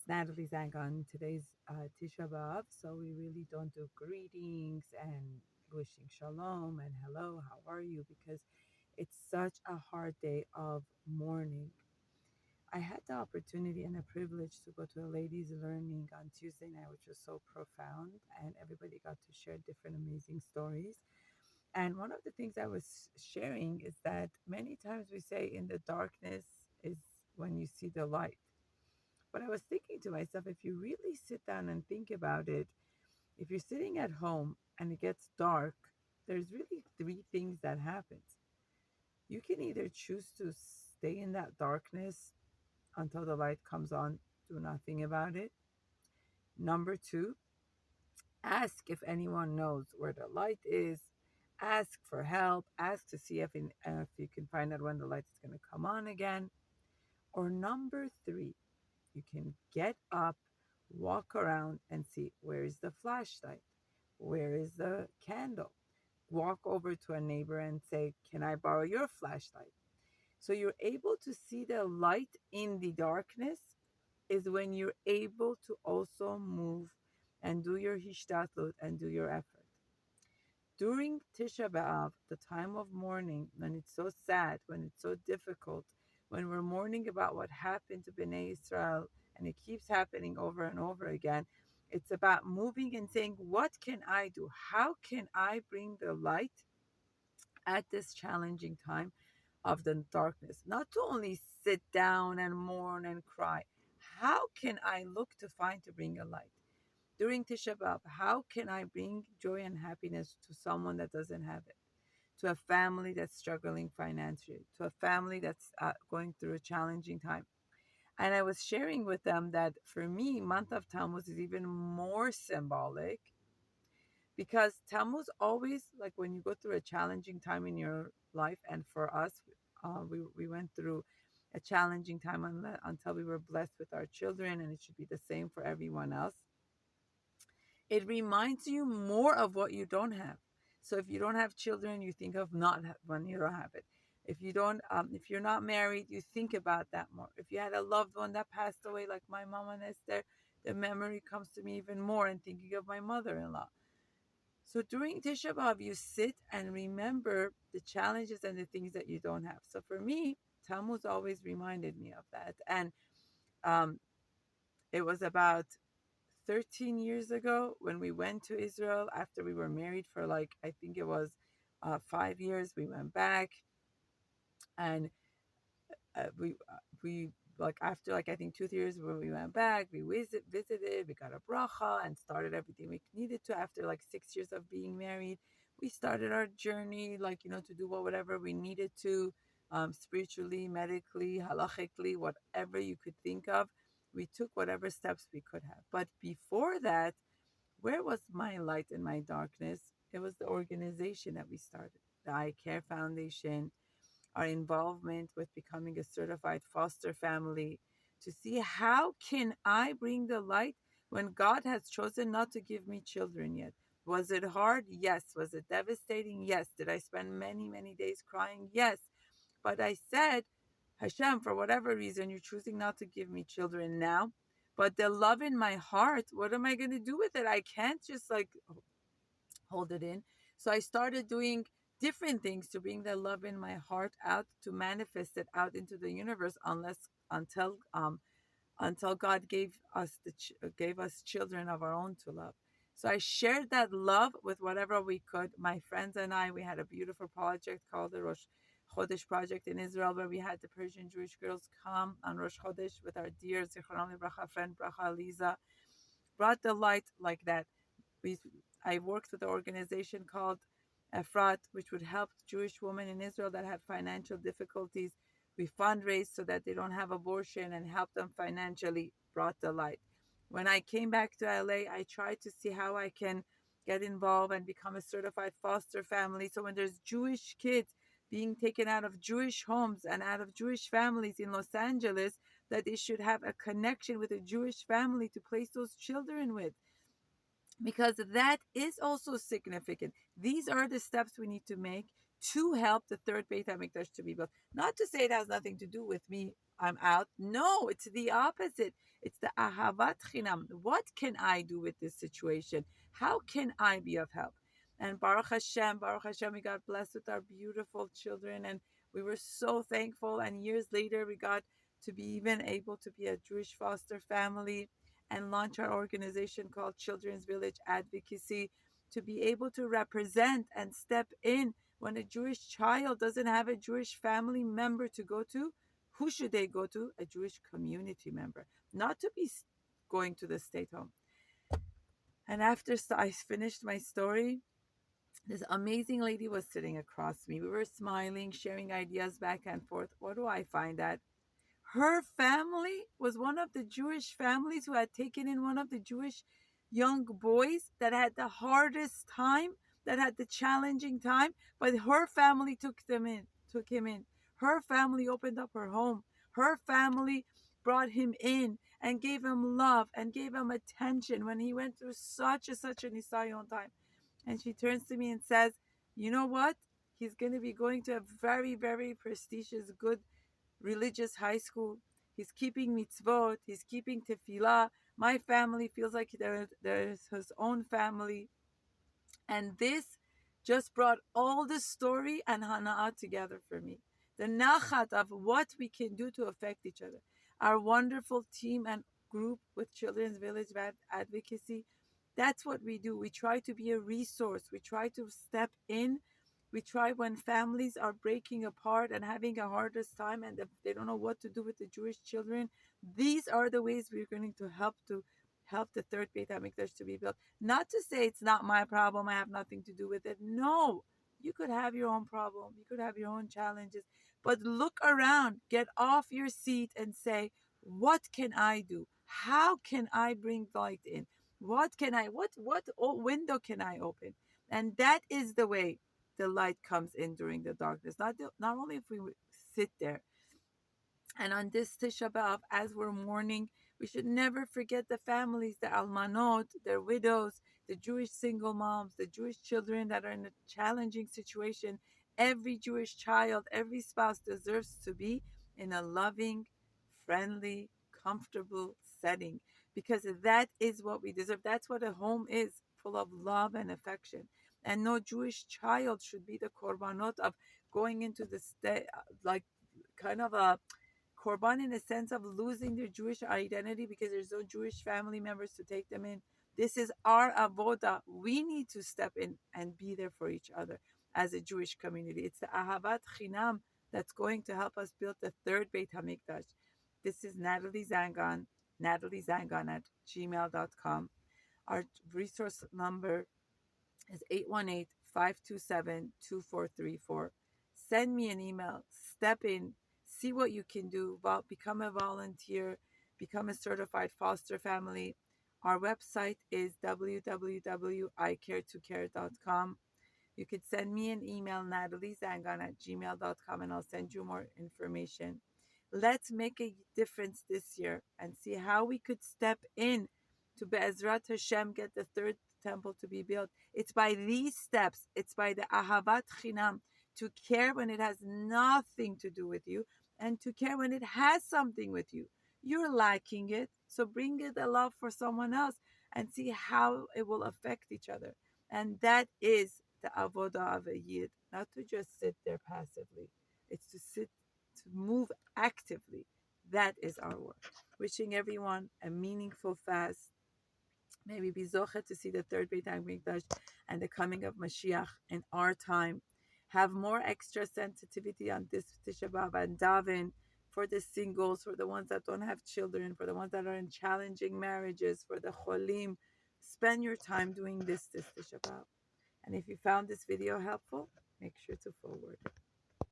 It's Natalie Zangan. Today's Tisha B'Av, so we really don't do greetings and wishing shalom and hello, how are you? Because it's such a hard day of mourning. I had the opportunity and a privilege to go to a ladies' learning on Tuesday night, which was so profound, and everybody got to share different amazing stories. And one of the things I was sharing is that many times we say in the darkness is when you see the light. But I was thinking to myself, if you really sit down and think about it, if you're sitting at home and it gets dark, there's really three things that happens. You can either choose to stay in that darkness until the light comes on, do nothing about it. Number two, ask if anyone knows where the light is. Ask for help. Ask to see if you can find out when the light is going to come on again. Or number three, you can get up, walk around, and see where is the flashlight? Where is the candle? Walk over to a neighbor and say, can I borrow your flashlight? So you're able to see the light in the darkness is when you're able to also move and do your hishtadlut and do your effort. During Tisha B'Av, the time of mourning, when it's so sad, when it's so difficult, when we're mourning about what happened to Bnei Israel, and it keeps happening over and over again, it's about moving and saying, what can I do? How can I bring the light at this challenging time of the darkness? Not to only sit down and mourn and cry. How can I look to find to bring a light? During Tisha B'Av, how can I bring joy and happiness to someone that doesn't have it? To a family that's struggling financially, to a family that's going through a challenging time. And I was sharing with them that for me, month of Tammuz is even more symbolic because Tammuz always, like when you go through a challenging time in your life, and for us, we went through a challenging time until we were blessed with our children, and it should be the same for everyone else. It reminds you more of what you don't have. So if you don't have children, you think of not when you don't have it. If you're not married, you think about that more. If you had a loved one that passed away, like my mom and Esther, the memory comes to me even more, and thinking of my mother-in-law. So during Tisha B'Av, you sit and remember the challenges and the things that you don't have. So for me, Tammuz always reminded me of that, and um, it was about 13 years ago when we went to Israel after we were married for like, I think it was 5 years. We went back and we like after like I think 2 years when we went back, we visited, we got a bracha and started everything we needed to. After like 6 years of being married, we started our journey, like to do whatever we needed to, spiritually, medically, halachically, whatever you could think of. We took whatever steps we could have. But before that, where was my light in my darkness? It was the organization that we started, the I Care Foundation, our involvement with becoming a certified foster family, to see how can I bring the light when God has chosen not to give me children yet. Was it hard? Yes. Was it devastating? Yes. Did I spend many, many days crying? Yes. But I said, Hashem, for whatever reason, you're choosing not to give me children now. But the love in my heart, what am I going to do with it? I can't just like hold it in. So I started doing different things to bring the love in my heart out, to manifest it out into the universe, until God gave us children of our own to love. So I shared that love with whatever we could. My friends and I, we had a beautiful project called the Rosh Chodesh Project in Israel, where we had the Persian Jewish girls come on Rosh Chodesh with our dear Zichron Lebracha friend Bracha Liza, brought the light like that. We I worked with an organization called Efrat, which would help Jewish women in Israel that had financial difficulties. We fundraised so that they don't have abortion and help them financially, brought the light. When I came back to LA, I tried to see how I can get involved and become a certified foster family. So when there's Jewish kids being taken out of Jewish homes and out of Jewish families in Los Angeles, that they should have a connection with a Jewish family to place those children with, because that is also significant. These are the steps we need to make to help the third Beit HaMikdash to be built. Not to say it has nothing to do with me I'm out. No, it's the opposite. It's the ahavat chinam. What can I do with this situation? How can I be of help? And Baruch Hashem, we got blessed with our beautiful children, and we were so thankful. And years later, we got to be even able to be a Jewish foster family and launch our organization called Children's Village Advocacy, to be able to represent and step in when a Jewish child doesn't have a Jewish family member to go to. Who should they go to? A Jewish community member, not to be going to the state home. And after I finished my story, this amazing lady was sitting across me. We were smiling, sharing ideas back and forth. What do I find that her family was one of the Jewish families who had taken in one of the Jewish young boys that had the hardest time, that had the challenging time, but her family took him in. Her family opened up her home. Her family brought him in and gave him love and gave him attention when he went through such a nisayon time. And she turns to me and says, "You know what? He's going to be going to a very prestigious, good religious high school. He's keeping mitzvot. He's keeping tefillah. My family feels like there's his own family." And this just brought all the story and hana'ah together for me. The nachat of what we can do to affect each other. Our wonderful team and group with Children's Village Advocacy, that's what we do. We try to be a resource. We try to step in. We try when families are breaking apart and having a hardest time and they don't know what to do with the Jewish children. These are the ways we're going to help the third Beit HaMikdash to be built. Not to say it's not my problem, I have nothing to do with it. No, you could have your own problem, you could have your own challenges, but look around, get off your seat and say, what can I do? How can I bring light in? What window can I open? And that is the way the light comes in during the darkness. Not only if we sit there, and on this Tisha B'Av, as we're mourning, we should never forget the families, the almanot, their widows, the Jewish single moms, the Jewish children that are in a challenging situation. Every Jewish child, every spouse deserves to be in a loving, friendly, comfortable setting, because that is what we deserve. That's what a home is, full of love and affection. And no Jewish child should be the korbanot of going into the state, like kind of a korban, in a sense of losing their Jewish identity because there's no Jewish family members to take them in. This is our avoda. We need to step in and be there for each other as a Jewish community. It's the ahavat chinam that's going to help us build the third Beit HaMikdash. This is nataliezangan at gmail.com. Our resource number is 818-527-2434. Send me an email, step in, see what you can do, become a volunteer, become a certified foster family. Our website is www.icaretocare.com. You could send me an email, nataliezangan at gmail.com, and I'll send you more information. Let's make a difference this year and see how we could step in to Be'ezrat Hashem get the third temple to be built. It's by these steps. It's by the ahavat chinam, to care when it has nothing to do with you and to care when it has something with you. You're lacking it, so bring it the love for someone else and see how it will affect each other. And that is the avodah of a yid, not to just sit there passively. It's to sit, to move actively. That is our work. Wishing everyone a meaningful fast. May we be zocha to see the third Beit HaMikdash and the coming of Mashiach in our time. Have more extra sensitivity on this Tisha B'Av and daven for the singles, for the ones that don't have children, for the ones that are in challenging marriages, for the cholim. Spend your time doing this Tisha B'Av. And if you found this video helpful, make sure to forward it.